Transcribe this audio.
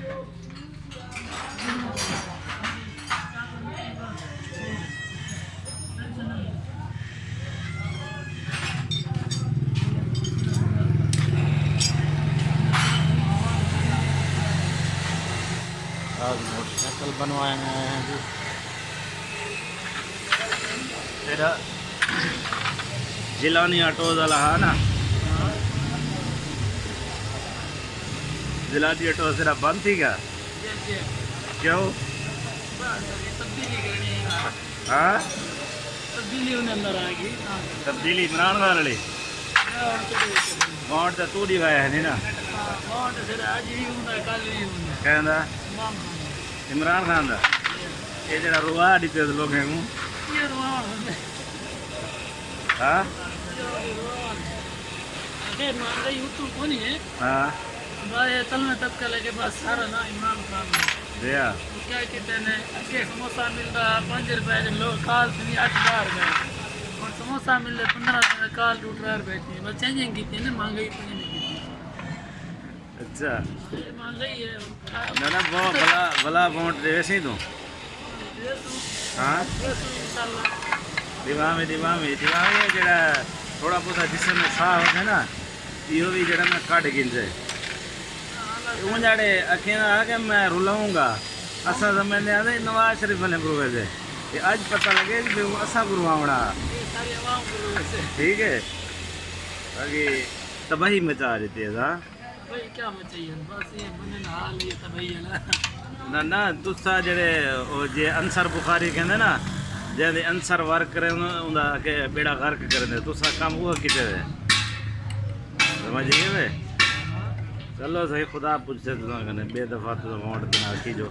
आज मोटरसाइकिल बनवाए हैं जी। तेरा जिलानी ऑटो वाला है ना, जिलानी ऑटो सिरा बंद थी क्या? क्यों? हाँ, तब्दीली उन्हें अंदर आएगी। तब्दीली इमरान वाले वोट तो तू दिखाया है नहीं ना, कहना इमरान खान का ये जरा रुआ दिते लोग हैं हाँ हाँ तबका लगे बस सारा ना इमरान खान दिया क्या कहते हैं अगे समोसा मिल रहा 5 रुपए के लोग काल 8 रुपए और समोसा मिल रहे 15 रुपए काल 2 रुपए थी बस चेंजिंग की थी ना महंगाई तो नहीं की थी। अच्छा महंगाई है ना ना वो भला भला वोट दे वैसे ही तू हाँ दिवा में जरा थोड़ा बहुत जिसम में साह होते ना यो भी जरा मैं काट गिन जाए उन जाड़े अखियां आके मैं रुलाऊंगा असा समझने आते नवाज शरीफ ने गुरु से ये आज पता लगे कि असा गुरुआवड़ा ठीक है बाकी तबाही मचा देती है हाँ भाई क्या मचाइए बस ये बने ना हाल ये तबाही है ना ना तुसा जड़े जे अंसर बुखारी कहते ना जे अंसर वर्क करे उनका के बेड़ा गर्क करने तुसा काम हुआ किते है समझिए वे चलो सही खुदा पूछते तुसा कने बेदफा तुसा वोट दिना की जो